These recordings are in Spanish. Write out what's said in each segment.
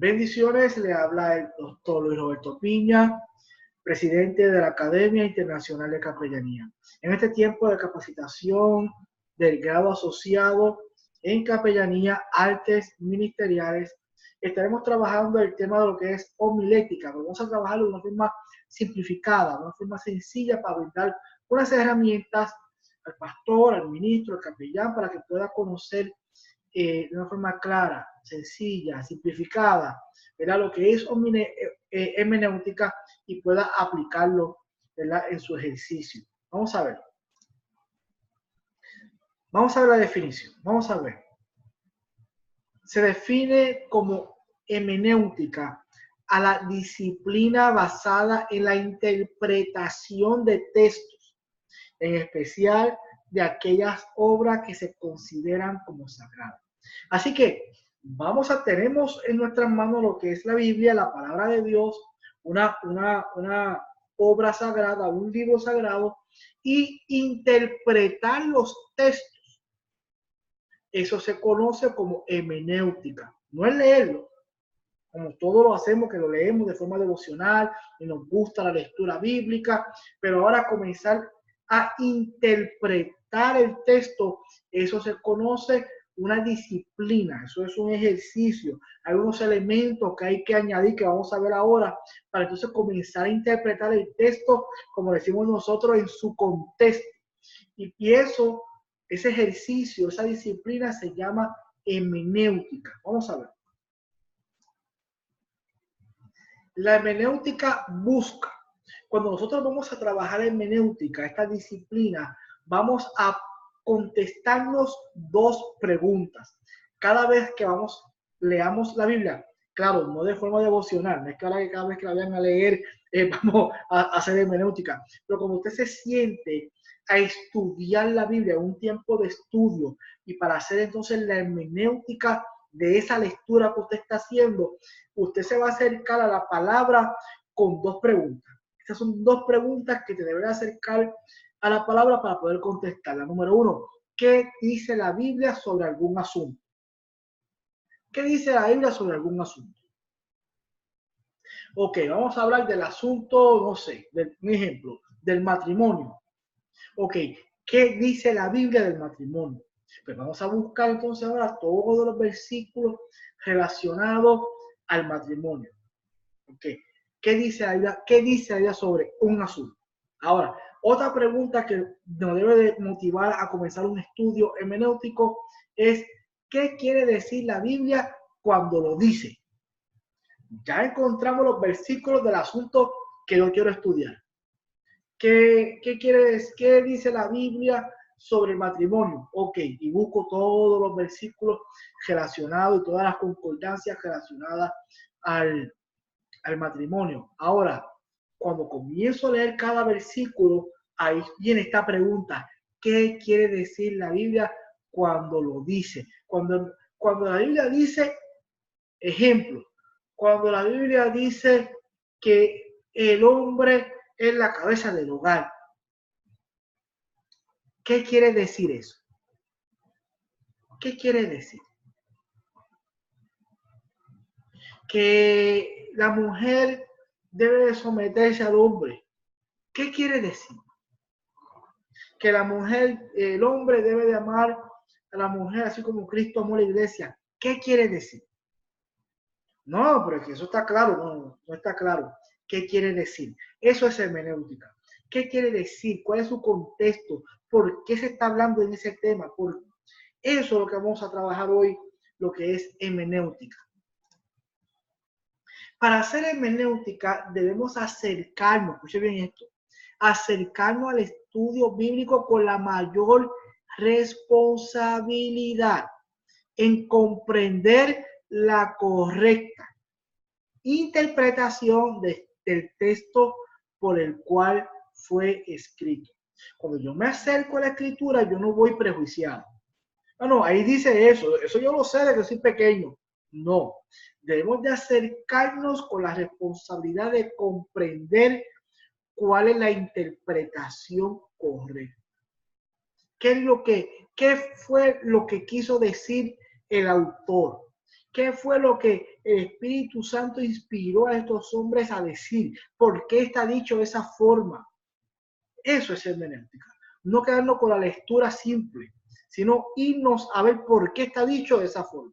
Bendiciones, le habla el doctor Luis Roberto Piña, presidente de la Academia Internacional de Capellanía. En este tiempo de capacitación del grado asociado en Capellanía, Artes Ministeriales, estaremos trabajando el tema de lo que es homilética. Vamos a trabajarlo de una forma simplificada, de una forma sencilla para brindar unas herramientas al pastor, al ministro, al capellán, para que pueda conocer de una forma clara, sencilla, simplificada, ¿verdad? Lo que es hermenéutica y pueda aplicarlo, ¿verdad? En su ejercicio. Vamos a ver. Vamos a ver la definición. Vamos a ver. Se define como hermenéutica a la disciplina basada en la interpretación de textos, en especial de aquellas obras que se consideran como sagradas. Así que tenemos en nuestras manos lo que es la Biblia, la palabra de Dios, una obra sagrada, un libro sagrado, y interpretar los textos. Eso se conoce como hermenéutica. No es leerlo, como todos lo hacemos, que lo leemos de forma devocional y nos gusta la lectura bíblica, pero ahora comenzar a interpretar el texto, eso se conoce una disciplina, eso es un ejercicio, hay unos elementos que hay que añadir que vamos a ver ahora, para entonces comenzar a interpretar el texto, como decimos nosotros, en su contexto. Y eso, ese ejercicio, esa disciplina se llama hermenéutica. Vamos a ver. La hermenéutica busca, cuando nosotros vamos a trabajar hermenéutica, esta disciplina, vamos a contestarnos dos preguntas. Cada vez que leamos la Biblia, claro, no de forma devocional, no es que cada vez que la vayan a leer vamos a hacer hermenéutica, pero como usted se siente a estudiar la Biblia, un tiempo de estudio, y para hacer entonces la hermenéutica de esa lectura que usted está haciendo, usted se va a acercar a la palabra con dos preguntas. Estas son dos preguntas que te deben acercar a la palabra para poder contestarla. Número uno, ¿qué dice la Biblia sobre algún asunto? ¿Qué dice la Biblia sobre algún asunto? Ok, vamos a hablar del asunto, no sé, un ejemplo, del matrimonio. Ok, ¿qué dice la Biblia del matrimonio? Pues vamos a buscar entonces ahora todos los versículos relacionados al matrimonio. Okay. ¿Qué dice la Biblia sobre un asunto? Ahora, otra pregunta que nos debe de motivar a comenzar un estudio hermenéutico es, ¿qué quiere decir la Biblia cuando lo dice? Ya encontramos los versículos del asunto que yo quiero estudiar. ¿Qué dice la Biblia sobre el matrimonio? Ok, y busco todos los versículos relacionados y todas las concordancias relacionadas al matrimonio. Ahora, cuando comienzo a leer cada versículo, ahí viene esta pregunta: ¿qué quiere decir la Biblia cuando lo dice? Cuando la Biblia dice, ejemplo, cuando la Biblia dice que el hombre es la cabeza del hogar, ¿qué quiere decir eso? ¿Qué quiere decir? Que la mujer debe de someterse al hombre. ¿Qué quiere decir? Que la mujer, el hombre debe de amar a la mujer así como Cristo amó a la iglesia. ¿Qué quiere decir? No, pero es que eso está claro, no está claro. ¿Qué quiere decir? Eso es hermenéutica. ¿Qué quiere decir? ¿Cuál es su contexto? ¿Por qué se está hablando en ese tema? Eso es lo que vamos a trabajar hoy, lo que es hermenéutica. Para hacer hermenéutica debemos acercarnos, escuche bien esto, acercarnos al estudio bíblico con la mayor responsabilidad en comprender la correcta interpretación del texto por el cual fue escrito. Cuando yo me acerco a la escritura, yo no voy prejuiciado. No, ahí dice eso yo lo sé de que soy pequeño. No, debemos de acercarnos con la responsabilidad de comprender cuál es la interpretación correcta. ¿Qué fue lo que quiso decir el autor? ¿Qué fue lo que el Espíritu Santo inspiró a estos hombres a decir? ¿Por qué está dicho de esa forma? Eso es hermenéutica. No quedarnos con la lectura simple, sino irnos a ver por qué está dicho de esa forma.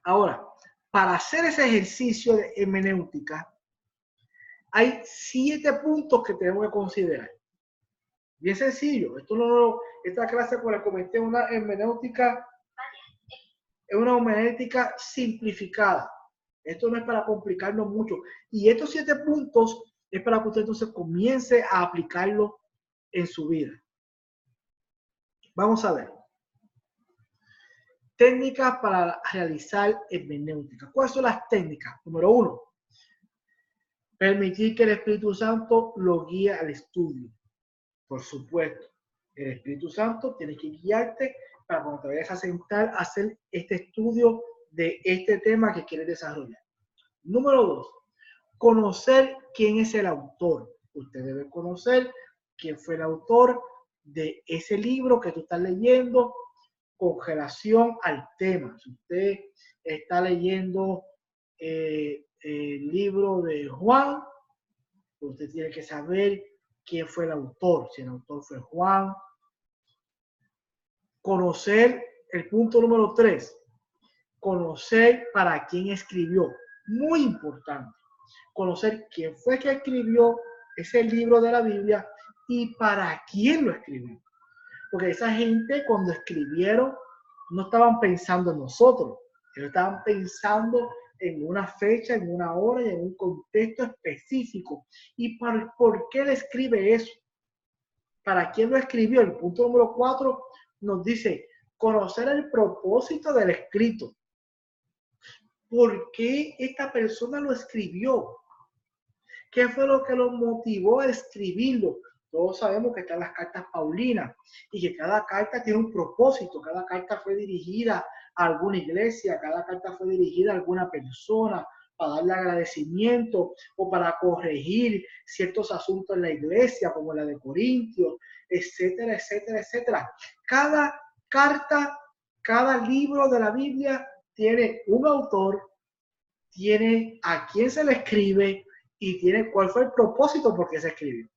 Ahora, para hacer ese ejercicio de hermenéutica, hay 7 puntos que tenemos que considerar. Bien sencillo. Esta clase, como les comenté, es una hermenéutica simplificada. Esto no es para complicarnos mucho. Y estos 7 puntos es para que usted entonces comience a aplicarlo en su vida. Vamos a ver. Técnicas para realizar hermenéutica. ¿Cuáles son las técnicas? Número 1. Permitir que el Espíritu Santo lo guíe al estudio. Por supuesto, el Espíritu Santo tiene que guiarte para cuando te vayas a sentar a hacer este estudio de este tema que quieres desarrollar. Número 2. Conocer quién es el autor. Usted debe conocer quién fue el autor de ese libro que tú estás leyendo con relación al tema. Si usted está leyendo el libro de Juan, usted tiene que saber quién fue el autor, si el autor fue Juan. Conocer el punto número 3, conocer para quién escribió. Muy importante, conocer quién fue que escribió ese libro de la Biblia y para quién lo escribió. Porque esa gente cuando escribieron no estaban pensando en nosotros, ellos estaban pensando en una fecha, en una hora y en un contexto específico. ¿Y por qué le escribe eso? ¿Para quién lo escribió? El punto número 4 nos dice conocer el propósito del escrito. ¿Por qué esta persona lo escribió? ¿Qué fue lo que lo motivó a escribirlo? Todos sabemos que están las cartas paulinas y que cada carta tiene un propósito. Cada carta fue dirigida a alguna iglesia, cada carta fue dirigida a alguna persona para darle agradecimiento o para corregir ciertos asuntos en la iglesia, como la de Corintios, etcétera, etcétera, etcétera. Cada carta, cada libro de la Biblia tiene un autor, tiene a quién se le escribe y tiene cuál fue el propósito por qué se escribió.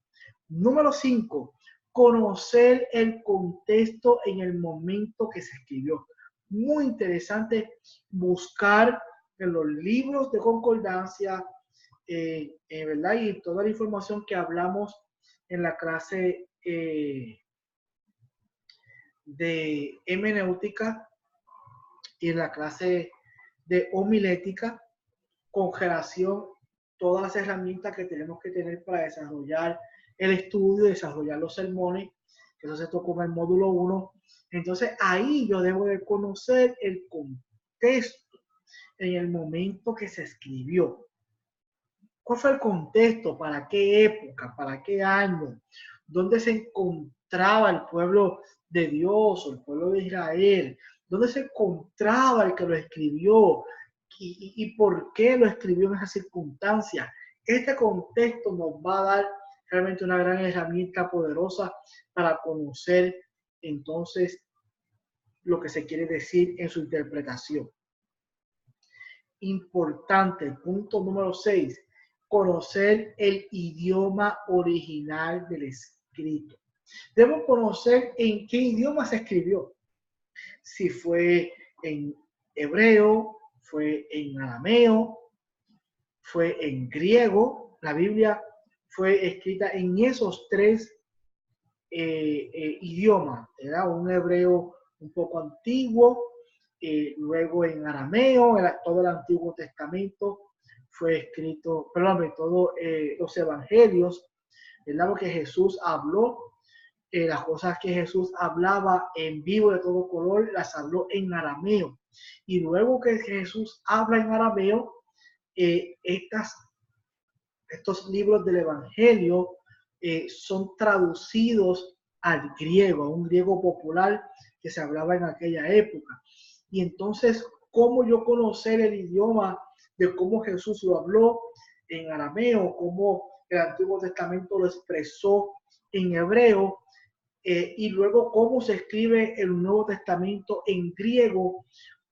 Número 5, conocer el contexto en el momento que se escribió. Muy interesante buscar en los libros de concordancia, ¿verdad? Y toda la información que hablamos en la clase de hermenéutica y en la clase de homilética, con relación todas las herramientas que tenemos que tener para desarrollar el estudio, desarrollar los sermones, que eso se tocó en el módulo 1. Entonces ahí yo debo de conocer el contexto en el momento que se escribió. ¿Cuál fue el contexto? ¿Para qué época? ¿Para qué año? ¿Dónde se encontraba el pueblo de Dios o el pueblo de Israel? ¿Dónde se encontraba el que lo escribió? ¿Y por qué lo escribió en esa circunstancia? Este contexto nos va a dar realmente una gran herramienta poderosa para conocer entonces lo que se quiere decir en su interpretación. Importante, punto número 6, conocer el idioma original del escrito. Debemos conocer en qué idioma se escribió. Si fue en hebreo, fue en arameo, fue en griego. La Biblia fue escrita en esos 3 idiomas. Era un hebreo un poco antiguo, luego en arameo, todo el Antiguo Testamento fue escrito, perdón, todos los evangelios, ¿verdad? Lo que Jesús habló, las cosas que Jesús hablaba en vivo de todo color, las habló en arameo. Y luego que Jesús habla en arameo, estos libros del Evangelio son traducidos al griego, a un griego popular que se hablaba en aquella época. Y entonces, ¿cómo yo conocer el idioma de cómo Jesús lo habló en arameo, cómo el Antiguo Testamento lo expresó en hebreo? y luego cómo se escribe el Nuevo Testamento en griego,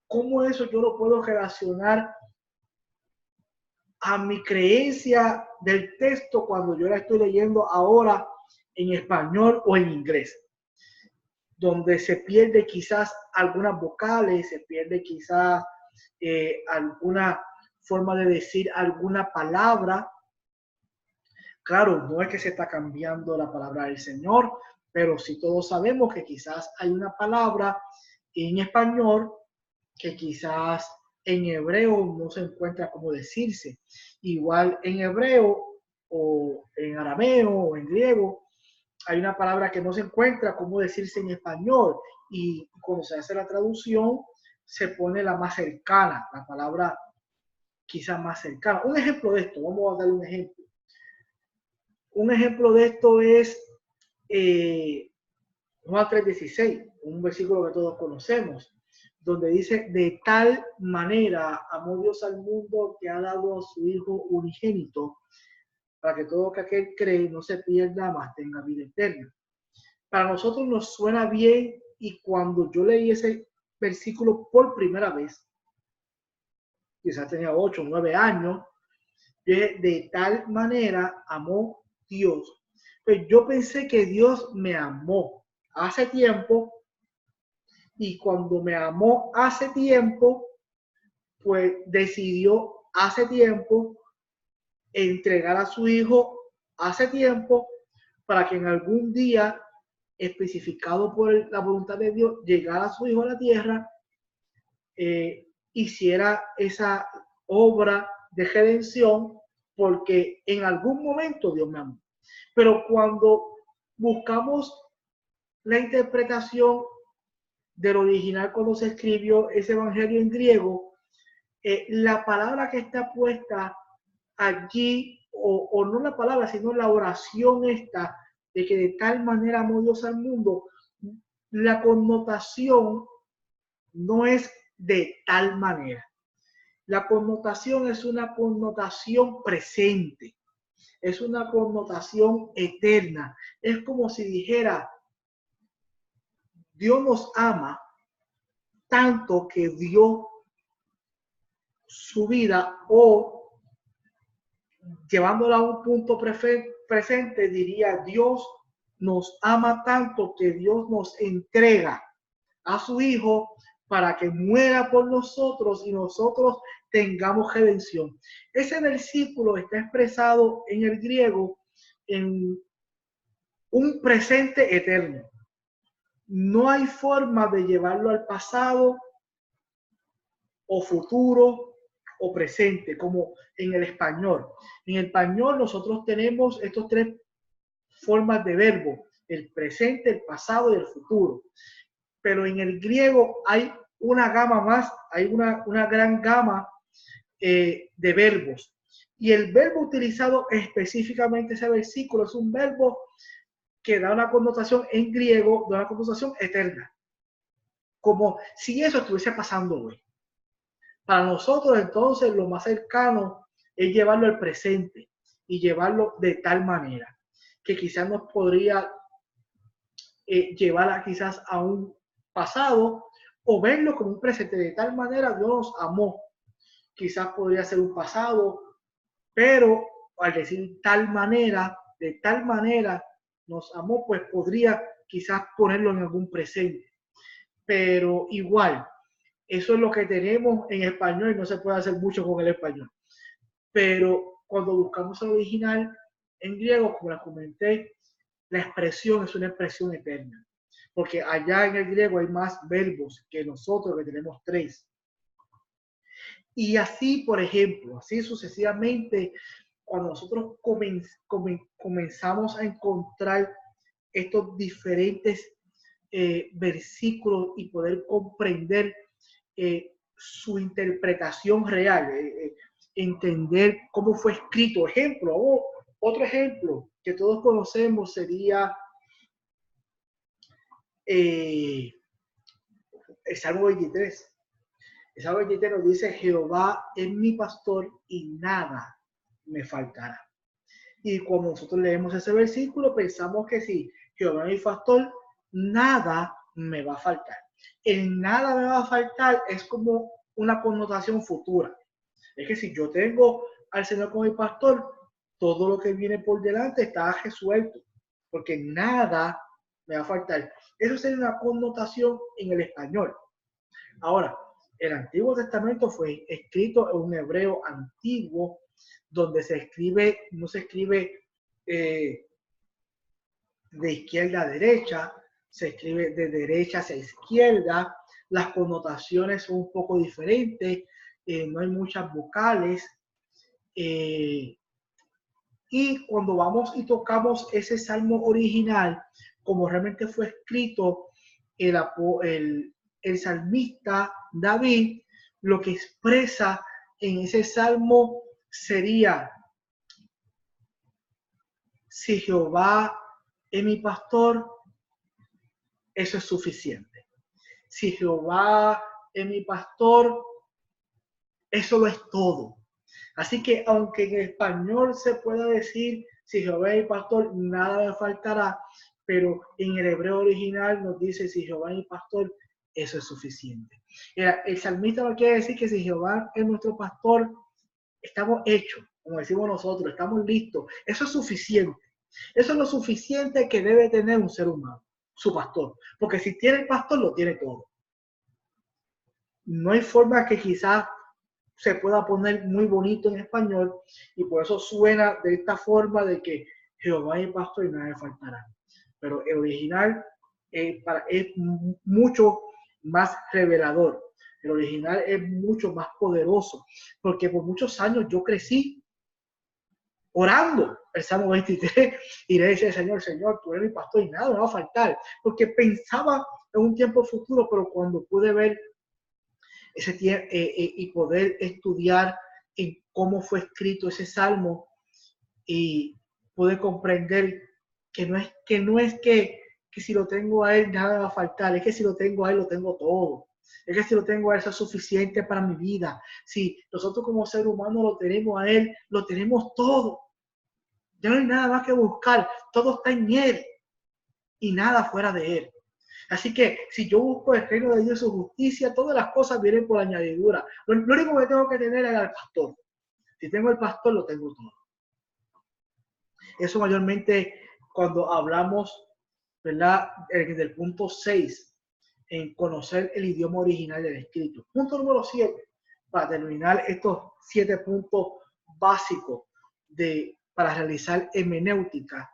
cómo eso yo lo puedo relacionar a mi creencia del texto cuando yo la estoy leyendo ahora en español o en inglés, donde se pierde quizás algunas vocales, se pierde quizás alguna forma de decir alguna palabra. Claro, no es que se está cambiando la palabra del Señor, pero sí todos sabemos que quizás hay una palabra en español que quizás en hebreo no se encuentra como decirse. Igual en hebreo o en arameo o en griego hay una palabra que no se encuentra como decirse en español, y cuando se hace la traducción se pone la más cercana, la palabra quizás más cercana. Un ejemplo de esto, vamos a darle un ejemplo. Un ejemplo de esto es Juan 3:16, un versículo que todos conocemos, donde dice: de tal manera amó Dios al mundo que ha dado a su Hijo unigénito, para que todo aquel cree no se pierda, mas tenga vida eterna. Para nosotros nos suena bien, y cuando yo leí ese versículo por primera vez, quizás tenía 8 o 9 años, de tal manera amó Dios. Pues yo pensé que Dios me amó hace tiempo, y cuando me amó hace tiempo, pues decidió hace tiempo entregar a su hijo hace tiempo, para que en algún día especificado por la voluntad de Dios llegara a su hijo a la tierra, hiciera esa obra de redención, porque en algún momento Dios me amó. Pero cuando buscamos la interpretación del original cuando se escribió ese evangelio en griego, la palabra que está puesta allí, o no la palabra, sino la oración esta, de que de tal manera amó Dios al mundo, la connotación no es de tal manera. La connotación es una connotación presente, es una connotación eterna. Es como si dijera: Dios nos ama tanto que dio su vida, o llevándola a un punto presente, diría: Dios nos ama tanto que Dios nos entrega a su Hijo para que muera por nosotros y nosotros tengamos redención. Ese versículo está expresado en el griego en un presente eterno. No hay forma de llevarlo al pasado o futuro o presente, como en el español. En el español nosotros tenemos estos tres formas de verbo: el presente, el pasado y el futuro. Pero en el griego hay una gama más, hay una gran gama de verbos. Y el verbo utilizado específicamente ese versículo es un verbo que da una connotación en griego, da una connotación eterna, como si eso estuviese pasando hoy. Para nosotros, entonces, lo más cercano es llevarlo al presente y llevarlo de tal manera que quizás nos podría llevar quizás a un pasado, o verlo como un presente. De tal manera Dios nos amó. Quizás podría ser un pasado, pero al decir tal manera, de tal manera nos amó, pues podría quizás ponerlo en algún presente. Pero igual, eso es lo que tenemos en español y no se puede hacer mucho con el español. Pero cuando buscamos el original en griego, como les comenté, la expresión es una expresión eterna. Porque allá en el griego hay más verbos que nosotros, que tenemos 3. Y así, por ejemplo, así sucesivamente, cuando nosotros comenzamos a encontrar estos diferentes versículos y poder comprender su interpretación real, entender cómo fue escrito. Ejemplo, otro ejemplo que todos conocemos sería el Salmo 23. El Salmo 23 nos dice: Jehová es mi pastor y nada me faltará. Y cuando nosotros leemos ese versículo, pensamos que sí, Jehová es mi pastor, nada me va a faltar. El nada me va a faltar es como una connotación futura. Es que si yo tengo al Señor como mi pastor, todo lo que viene por delante está resuelto, porque nada me va a faltar. Eso sería una connotación en el español. Ahora, el Antiguo Testamento fue escrito en un hebreo antiguo, donde se escribe, no se escribe de izquierda a derecha, se escribe de derecha hacia izquierda, las connotaciones son un poco diferentes, no hay muchas vocales, y cuando vamos y tocamos ese salmo original, como realmente fue escrito, el salmista David, lo que expresa en ese salmo sería: si Jehová es mi pastor, eso es suficiente. Si Jehová es mi pastor, eso lo es todo. Así que aunque en español se pueda decir, si Jehová es mi pastor, nada me faltará, pero en el hebreo original nos dice, si Jehová es mi pastor, eso es suficiente. El salmista no quiere decir que si Jehová es nuestro pastor, estamos hechos, como decimos nosotros, estamos listos. Eso es suficiente. Eso es lo suficiente que debe tener un ser humano, su pastor. Porque si tiene el pastor, lo tiene todo. No hay forma que quizás se pueda poner muy bonito en español, y por eso suena de esta forma de que Jehová es pastor y nada le faltará. Pero el original es mucho más revelador. El original es mucho más poderoso, porque por muchos años yo crecí orando el Salmo 23 y le decía: Señor, tú eres mi pastor y nada me va a faltar, porque pensaba en un tiempo futuro, pero cuando pude ver ese tiempo y poder estudiar en cómo fue escrito ese salmo, y pude comprender que no es que si lo tengo a él nada me va a faltar, es que si lo tengo a él lo tengo todo. Es que si lo tengo a él, eso es suficiente para mi vida. Si nosotros como ser humano lo tenemos a él, lo tenemos todo. Ya no hay nada más que buscar, todo está en él y nada fuera de él. Así que si yo busco el reino de Dios y su justicia, todas las cosas vienen por añadidura. Lo único que tengo que tener es al pastor. Si tengo el pastor, lo tengo todo. Eso mayormente cuando hablamos, ¿verdad?, del punto 6, en conocer el idioma original del escrito. Punto número 7, para terminar estos 7 puntos básicos para realizar hermenéutica,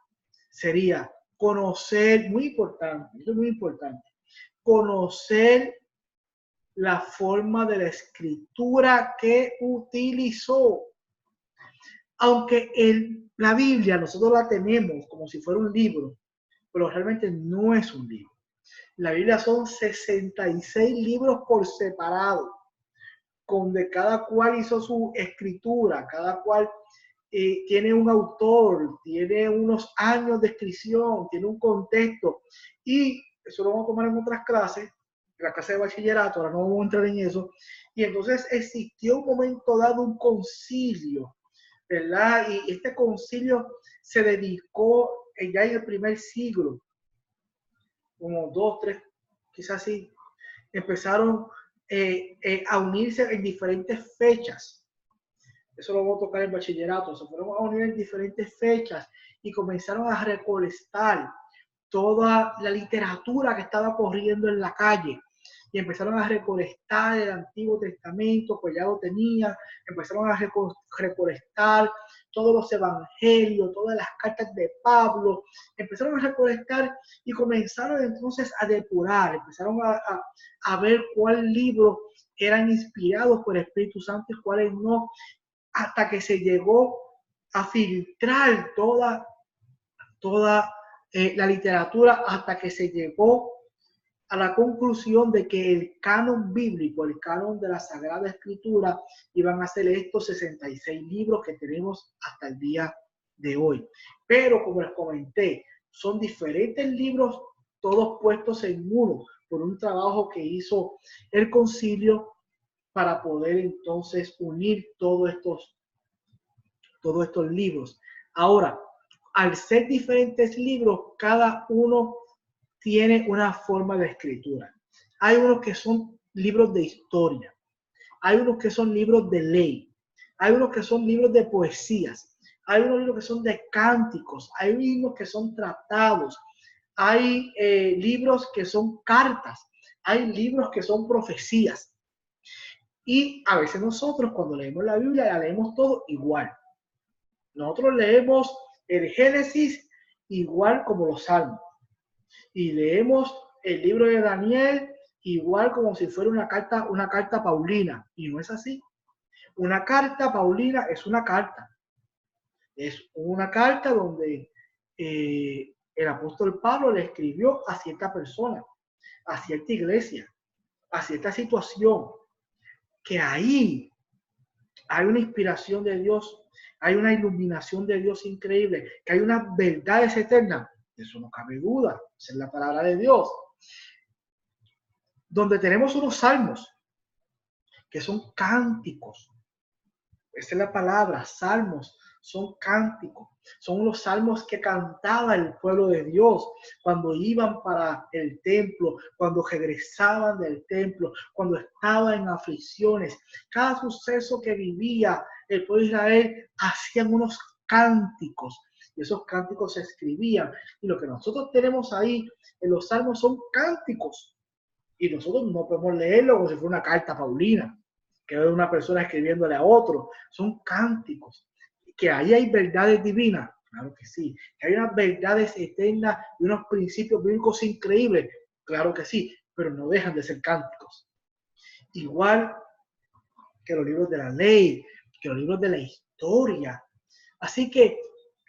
sería conocer, muy importante, esto es muy importante, conocer la forma de la escritura que utilizó. Aunque la Biblia nosotros la tenemos como si fuera un libro, pero realmente no es un libro. La Biblia son 66 libros por separado, donde cada cual hizo su escritura, cada cual tiene un autor, tiene unos años de escripción, tiene un contexto, y eso lo vamos a tomar en otras clases, en la clase de bachillerato, ahora no vamos a entrar en eso. Y entonces existió un momento dado un concilio, ¿verdad? Y este concilio se dedicó ya en el primer siglo, como 2, 3, quizás sí, empezaron a unirse en diferentes fechas. Eso lo vamos a tocar en bachillerato. Se fueron a unir en diferentes fechas y comenzaron a recolectar toda la literatura que estaba corriendo en la calle. Y empezaron a recolectar el Antiguo Testamento, pues ya lo tenían. Empezaron a recolectar todos los evangelios, todas las cartas de Pablo. Empezaron a recolectar y comenzaron entonces a depurar. Empezaron a ver cuáles libros eran inspirados por el Espíritu Santo y cuáles no, hasta que se llegó a filtrar toda la literatura, hasta que se llegó a la conclusión de que el canon bíblico, el canon de la Sagrada Escritura, iban a ser estos 66 libros que tenemos hasta el día de hoy. Pero como les comenté, son diferentes libros, todos puestos en uno, por un trabajo que hizo el concilio para poder entonces unir todos estos libros. Ahora, al ser diferentes libros, cada uno tiene una forma de escritura. Hay unos que son libros de historia, hay unos que son libros de ley, hay unos que son libros de poesías, hay unos libros que son de cánticos, hay libros que son tratados, hay libros que son cartas, hay libros que son profecías. Y a veces nosotros cuando leemos la Biblia la leemos todo igual. Nosotros leemos el Génesis igual como los Salmos. Y leemos el libro de Daniel igual como si fuera una carta paulina. Y no es así. Una carta paulina es una carta. Es una carta donde el apóstol Pablo le escribió a cierta persona, a cierta iglesia, a cierta situación, que ahí hay una inspiración de Dios, hay una iluminación de Dios increíble, que hay unas verdades eternas. De eso no cabe duda, esa es la palabra de Dios. Donde tenemos unos salmos, que son cánticos. Esa es la palabra, salmos, son cánticos. Son los salmos que cantaba el pueblo de Dios cuando iban para el templo, cuando regresaban del templo, cuando estaban en aflicciones. Cada suceso que vivía el pueblo de Israel hacían unos cánticos. Y esos cánticos se escribían. Y lo que nosotros tenemos ahí en los salmos son cánticos. Y nosotros no podemos leerlo como si fuera una carta paulina, que es una persona escribiéndole a otro. Son cánticos. Que ahí hay verdades divinas, claro que sí. Que hay unas verdades eternas y unos principios bíblicos increíbles, claro que sí, pero no dejan de ser cánticos. Igual que los libros de la ley, que los libros de la historia. Así que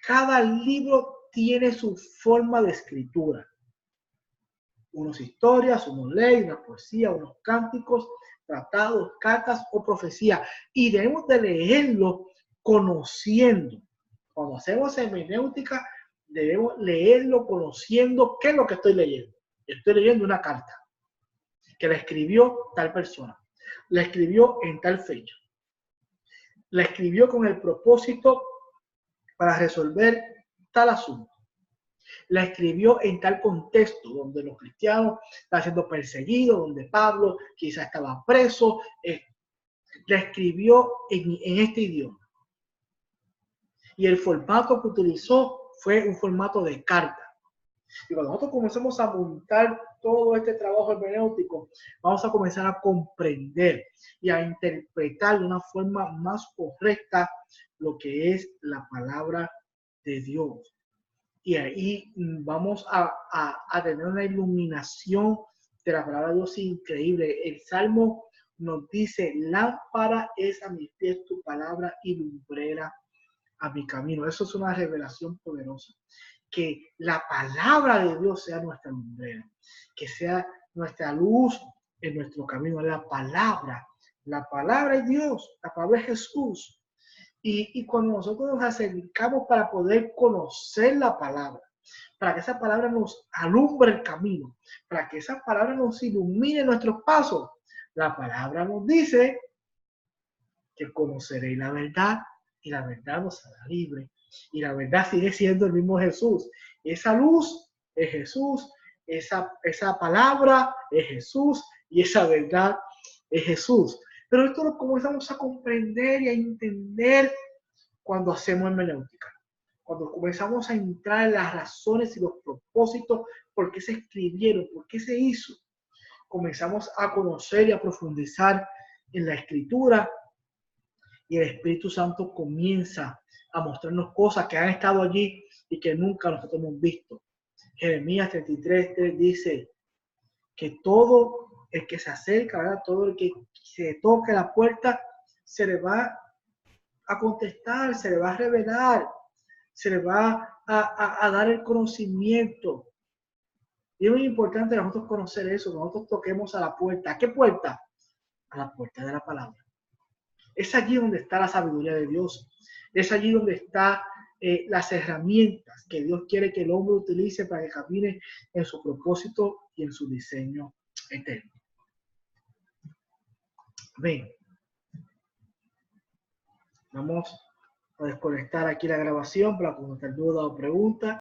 cada libro tiene su forma de escritura. Unos historias, unos leyes, una poesía, unos cánticos, tratados, cartas o profecías. Y debemos de leerlo conociendo. Cuando hacemos hermenéutica, debemos leerlo conociendo qué es lo que estoy leyendo. Estoy leyendo una carta que la escribió tal persona, la escribió en tal fecha, la escribió con el propósito para resolver tal asunto. La escribió en tal contexto donde los cristianos estaban siendo perseguidos, donde Pablo quizás estaba preso. La escribió en este idioma. Y el formato que utilizó fue un formato de carta. Y cuando nosotros comenzamos a montar todo este trabajo hermenéutico, vamos a comenzar a comprender y a interpretar de una forma más correcta lo que es la palabra de Dios. Y ahí vamos a tener una iluminación de la palabra de Dios increíble. El Salmo nos dice: lámpara es a mis pies tu palabra y lumbrera a mi camino. Eso es una revelación poderosa. Que la palabra de Dios sea nuestra lumbrera, que sea nuestra luz en nuestro camino. La palabra es Dios, la palabra es Jesús. Y cuando nosotros nos acercamos para poder conocer la palabra, para que esa palabra nos alumbre el camino, para que esa palabra nos ilumine nuestros pasos, la palabra nos dice que conoceréis la verdad y la verdad nos hará libre. Y la verdad sigue siendo el mismo Jesús. Esa luz es Jesús, esa palabra es Jesús y esa verdad es Jesús. Pero esto lo comenzamos a comprender y a entender cuando hacemos hermenéutica. Cuando comenzamos a entrar en las razones y los propósitos, por qué se escribieron, por qué se hizo. Comenzamos a conocer y a profundizar en la escritura y el Espíritu Santo comienza a mostrarnos cosas que han estado allí y que nunca nosotros hemos visto. Jeremías 33:3 dice que todo el que se acerca, ¿verdad? Todo el que se toque la puerta, se le va a contestar, se le va a revelar, se le va a dar el conocimiento. Y es muy importante nosotros conocer eso, nosotros toquemos a la puerta. ¿A qué puerta? A la puerta de la palabra. Es allí donde está la sabiduría de Dios. Es allí donde están las herramientas que Dios quiere que el hombre utilice para que camine en su propósito y en su diseño eterno. Bien. Vamos a desconectar aquí la grabación para preguntar dudas o preguntas.